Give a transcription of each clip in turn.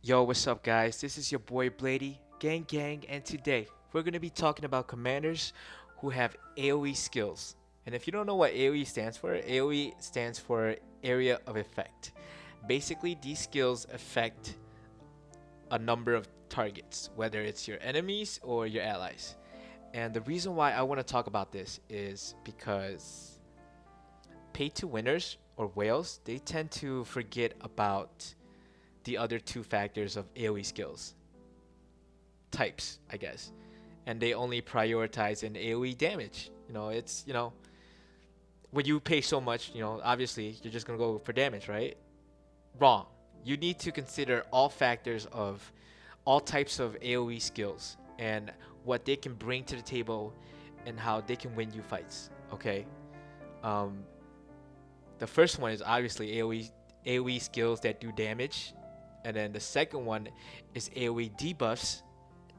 Yo, what's up, guys? This is your boy Blady, gang gang, and today we're gonna be talking about commanders who have AoE skills. And if you don't know what AoE stands for, AoE stands for area of effect. Basically, these skills affect a number of targets, whether it's your enemies or your allies. And the reason why I want to talk about this is because pay to winners or whales, they tend to forget about the other two factors of AoE skills types, I guess, and they only prioritize an AoE damage. When you pay so much, obviously you're just gonna go for damage, right? Wrong. You need to consider all factors of all types of AoE skills and what they can bring to the table and how they can win you fights. Okay. Um, the first one is obviously AoE skills that do damage, and then the second one is AoE debuffs,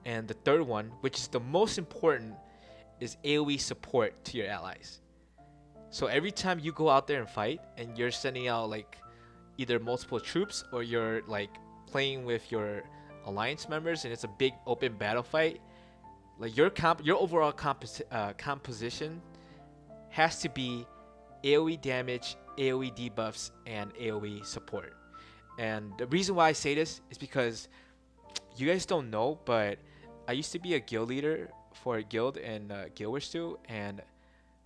and the third one, which is the most important, is AoE support to your allies. So every time you go out there and fight and you're sending out like either multiple troops or you're like playing with your alliance members and it's a big open battle fight, like your overall composition has to be AoE damage, AoE debuffs, and AoE support. And the reason why I say this is because you guys don't know, but I used to be a guild leader for a guild in Guild Wars 2, and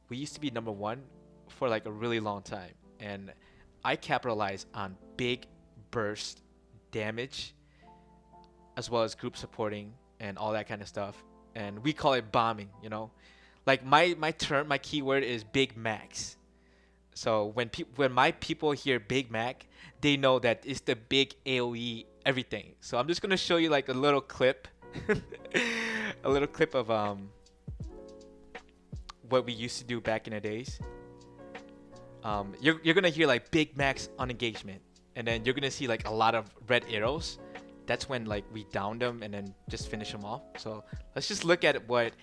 we used to be number one for like a really long time. And I capitalize on big burst damage as well as group supporting and all that kind of stuff. And we call it bombing. Like my keyword is Big Max. So when my people hear Big Mac, they know that it's the big AoE everything. So I'm just gonna show you like a little clip, a little clip of what we used to do back in the days. You're gonna hear like Big Mac's on engagement, and then you're gonna see like a lot of red arrows. That's when like we down them and then just finish them off. So let's just look at what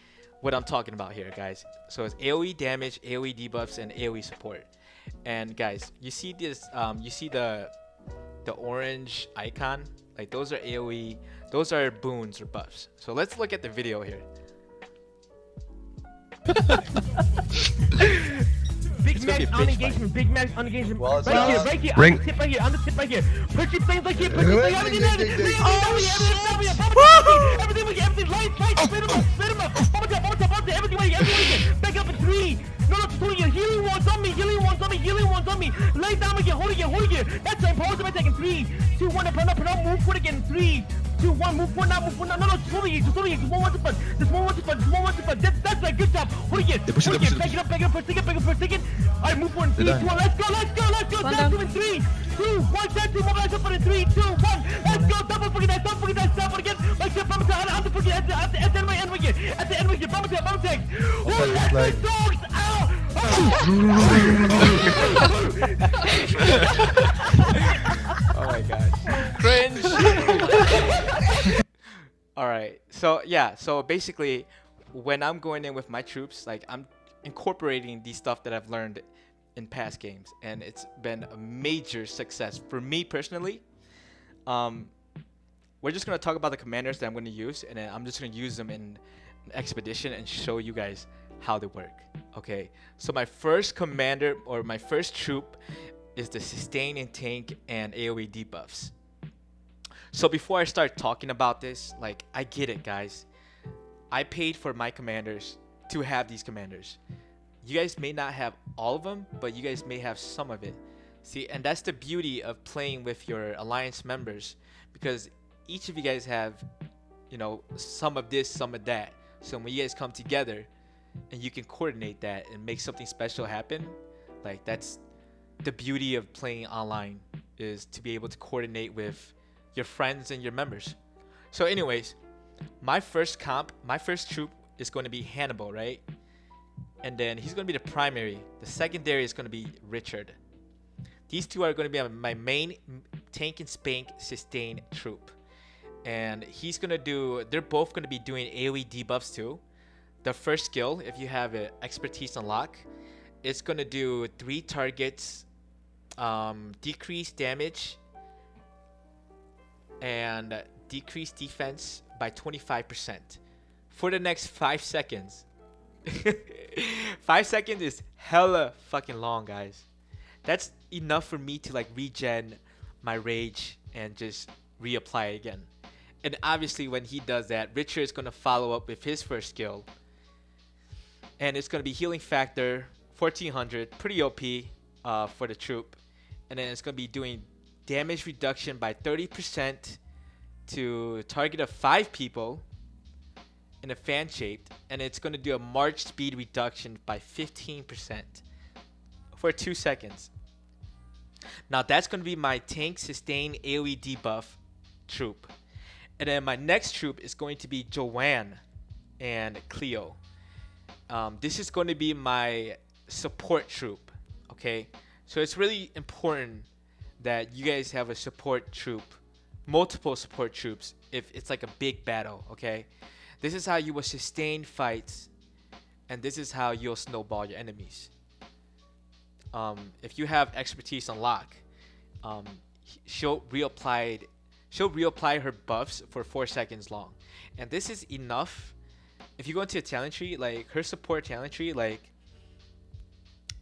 I'm talking about here, guys. So it's AoE damage, AoE debuffs, and AoE support. And guys, you see this? You see the orange icon? Like those are AoE. Those are boons or buffs. So let's look at the video here. Big It's gonna be Mac a on bitch engagement, Big Mac on engagement. Well, it's Right here, not. right here, Ring. on the tip right here, on the tip right here. Push your things like here, push your things, everything, everything, everything, light, split him up, bomb it, everything, back up in 3. No, 2 here, healing ones on me, lay down again, hold it, that's the impulsive attack in 3, 2, 1, up, move forward again, 3, 2, 1, move forward now, no, just hold it, just one to punch, that's right, good job, hold it, back it up for a second, alright, move forward, 3, 2, 1, let's go, down 2 and 3, 2, 1, down 2, mobilize up in 3, 2, 1, let's go, double forget that, again, like that, bomb attack, I'm forget at the end of the bomb attack, oh, let the dogs out, Oh my gosh. Cringe. All right. So basically when I'm going in with my troops, like I'm incorporating the stuff that I've learned in past games, and it's been a major success for me personally. Um we're just going to talk about the commanders that I'm going to use, and then I'm just going to use them in an expedition and show you guys how they work. Okay. So my first commander or my first troop is the sustain and tank and AoE debuffs. So before I start talking about this, like I get it, guys. I paid for my commanders to have these commanders. You guys may not have all of them, but you guys may have some of it. See, and that's the beauty of playing with your alliance members, because each of you guys have, some of this, some of that. So when you guys come together and you can coordinate that and make something special happen, like that's the beauty of playing online, is to be able to coordinate with your friends and your members. So anyways, my first troop is going to be Hannibal, right? And then he's going to be the primary. The secondary is going to be Richard. These two are going to be my main tank and spank sustain troop. And they're both going to be doing AoE debuffs too. The first skill, if you have an expertise unlock, it's going to do 3 targets, decrease damage, and decrease defense by 25% for the next 5 seconds. 5 seconds is hella fucking long, guys. That's enough for me to like regen my rage and just reapply it again. And obviously, when he does that, Richard is gonna follow up with his first skill, and it's gonna be healing factor 1400, pretty OP for the troop, and then it's gonna be doing damage reduction by 30% to target of 5 people in a fan shaped, and it's gonna do a march speed reduction by 15% for 2 seconds. Now that's gonna be my tank sustain AoE debuff troop. And then my next troop is going to be Joanne and Cleo. This is going to be my support troop. Okay, so it's really important that you guys have a support troop, multiple support troops, if it's like a big battle. Okay, this is how you will sustain fights, and this is how you'll snowball your enemies. If you have expertise on lock, she'll reapply her buffs for 4 seconds long, and this is enough. If you go into a talent tree, like her support talent tree, like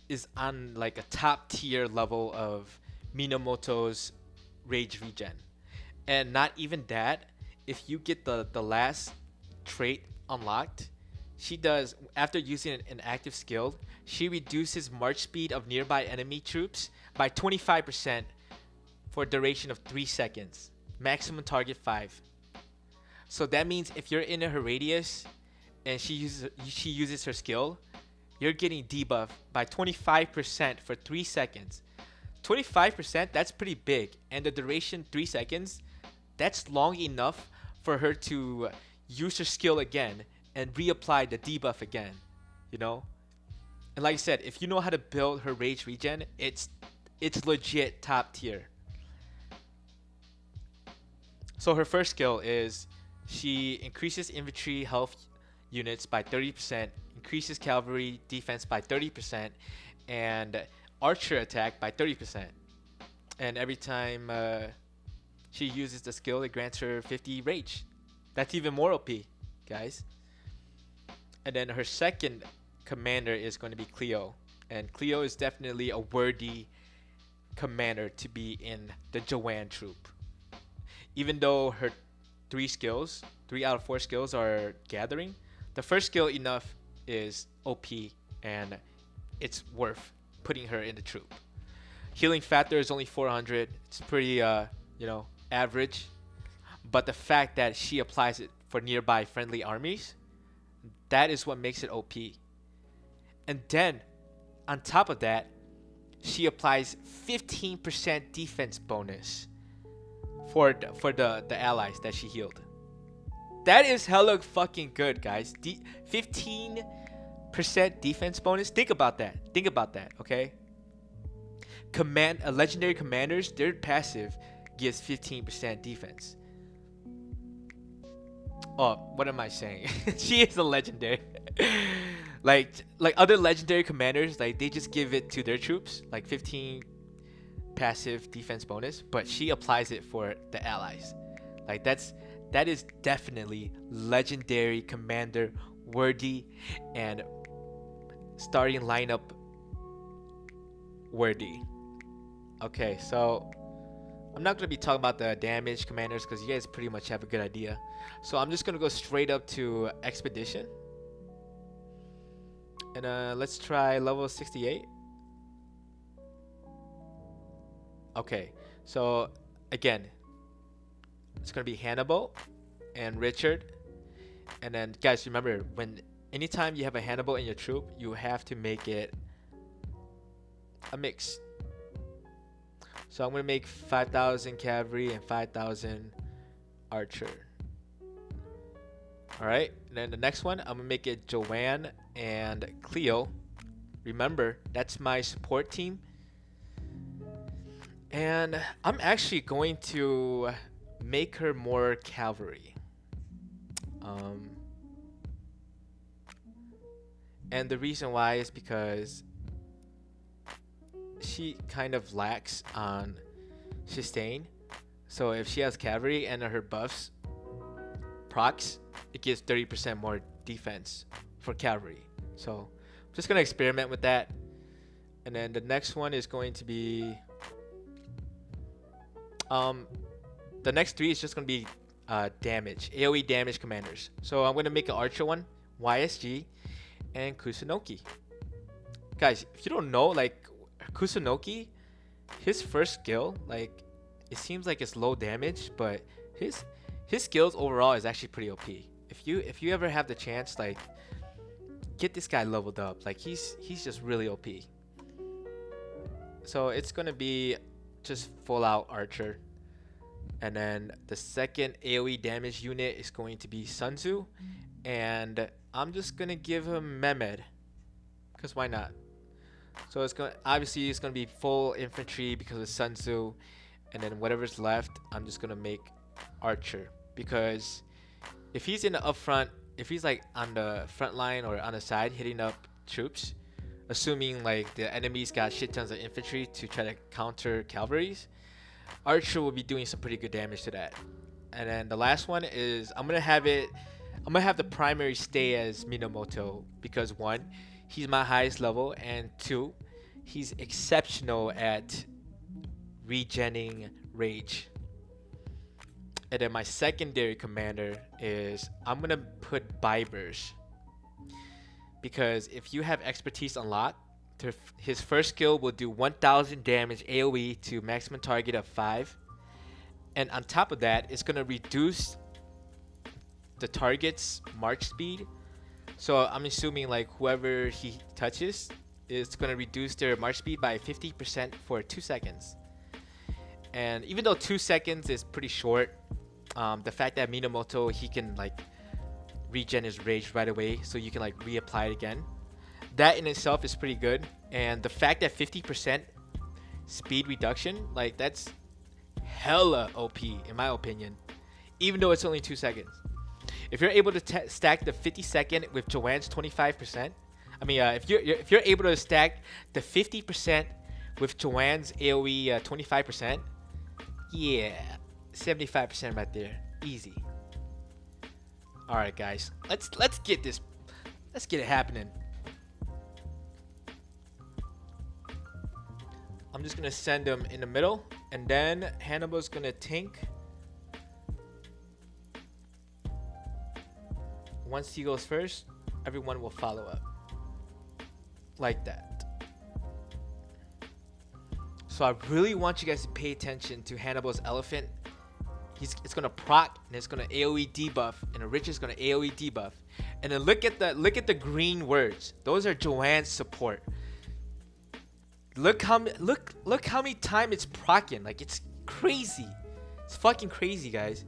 is on like a top tier level of Minamoto's rage regen, and not even that. If you get the last trait unlocked, she does, after using an active skill, she reduces march speed of nearby enemy troops by 25% for a duration of 3 seconds. Maximum target 5. So that means if you're in her radius and she uses her skill, you're getting debuffed by 25% for 3 seconds. 25%, that's pretty big, and the duration 3 seconds, that's long enough for her to use her skill again and reapply the debuff again, you know? And like I said, if you know how to build her rage regen, it's legit top tier. So her first skill is she increases infantry health units by 30%, increases cavalry defense by 30%, and archer attack by 30%. And every time she uses the skill, it grants her 50 rage. That's even more OP, guys. And then her second commander is going to be Cleo. And Cleo is definitely a worthy commander to be in the Joanne troop. Even though her 3 out of 4 skills are gathering, the first skill enough is OP, and it's worth putting her in the troop. Healing factor is only 400. It's pretty, average. But the fact that she applies it for nearby friendly armies, that is what makes it OP. And then, on top of that, she applies 15% defense bonus for the allies that she healed. That is hella fucking good, guys. 15% defense bonus. Think about that. Okay. Legendary commanders, their passive gives 15% defense. Oh, what am I saying? She is a legendary. like other legendary commanders, like they just give it to their troops, like 15 passive defense bonus, but she applies it for the allies. Like that is definitely legendary commander worthy and starting lineup worthy. Okay, so I'm not going to be talking about the damage commanders because you guys pretty much have a good idea. So I'm just going to go straight up to expedition. And let's try level 68. Okay, so again, it's going to be Hannibal and Richard. And then guys, remember, anytime you have a Hannibal in your troop, you have to make it a mix. So I'm going to make 5,000 cavalry and 5,000 archer. Alright, and then the next one, I'm going to make it Joanne and Cleo. Remember, that's my support team. And I'm actually going to make her more cavalry. And the reason why is because she kind of lacks on sustain. So if she has cavalry and her buffs procs, it gives 30% more defense for cavalry. So I'm just gonna experiment with that. And then the next one is going to be um the next three is just gonna be damage, AoE damage commanders. So I'm gonna make an archer one, YSG, and Kusunoki. Guys, if you don't know, like Kusunoki, his first skill, like it seems like it's low damage, but his skills overall is actually pretty OP. If you ever have the chance, like get this guy leveled up. Like he's just really OP. So it's gonna be just full out archer. And then the second AoE damage unit is going to be Sun Tzu. And I'm just gonna give him Mehmed. Cause why not? So it's gonna be full infantry because of Sun Tzu. And then whatever's left, I'm just gonna make archer. Because if he's in the upfront, if he's like on the front line or on the side hitting up troops, assuming like the enemy's got shit tons of infantry to try to counter cavalries, archer will be doing some pretty good damage to that. And then the last one is I'm gonna have the primary stay as Minamoto because one, he's my highest level, and two, he's exceptional at regenning rage. And then my secondary commander is I'm gonna put Bibers because if you have expertise unlocked, his first skill will do 1000 damage AoE to maximum target of 5, and on top of that, it's gonna reduce the target's march speed. So I'm assuming like whoever he touches, it's gonna reduce their march speed by 50% for 2 seconds. And even though 2 seconds is pretty short, the fact that Minamoto, he can like regen his rage right away, so you can like reapply it again. That in itself is pretty good. And the fact that 50% speed reduction, like that's hella OP in my opinion, even though it's only 2 seconds. If you're able to stack the 50-second with Joanne's 25%, I mean, if you're able to stack the 50% with Joanne's AoE 25%, yeah, 75% right there, easy. All right, guys, let's get it happening. I'm just gonna send him in the middle, and then Hannibal's gonna tank. Once he goes first, everyone will follow up. Like that. So I really want you guys to pay attention to Hannibal's elephant. It's gonna proc and it's gonna AoE debuff, and the Rich is gonna AoE debuff. And then look at the green words. Those are Joanne's support. Look how many times it's proccing. Like it's crazy. It's fucking crazy, guys.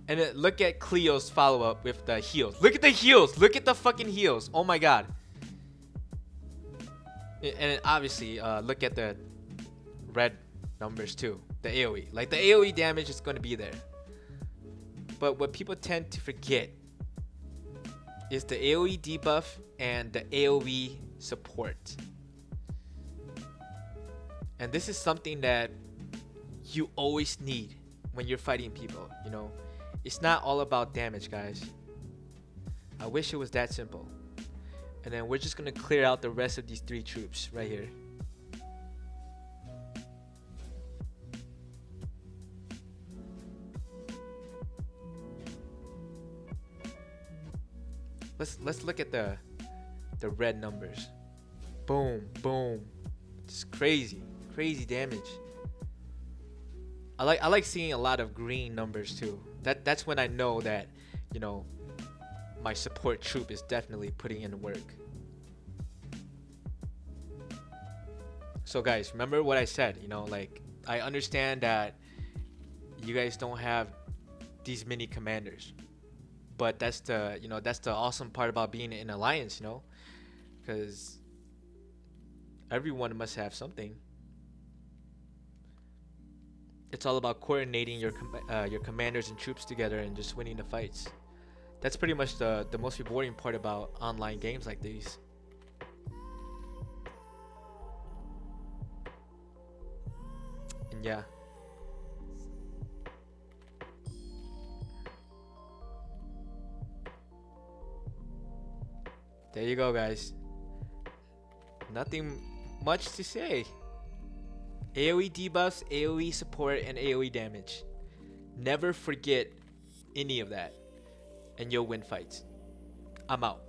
And then look at Cleo's follow-up with the heals. Look at the heals. Look at the fucking heals. Oh my god. And then obviously, look at the red numbers too. The AoE. Like the AoE damage is going to be there. But what people tend to forget is the AoE debuff and the AoE support. And this is something that you always need when you're fighting people, you know. It's not all about damage, guys. I wish it was that simple. And then we're just gonna clear out the rest of these 3 troops right here. Let's look at the red numbers. Boom, boom. It's crazy damage. I like seeing a lot of green numbers too. That's when I know that, you know, my support troop is definitely putting in the work. So guys, remember what I said, you know, like I understand that you guys don't have these many commanders. But that's the awesome part about being in alliance, you know, because everyone must have something. It's all about coordinating your commanders and troops together and just winning the fights. That's pretty much the most rewarding part about online games like these. And yeah, There you go, guys. Nothing much to say. AoE debuffs, AoE support, and AoE damage. Never forget any of that, and you'll win fights. I'm out.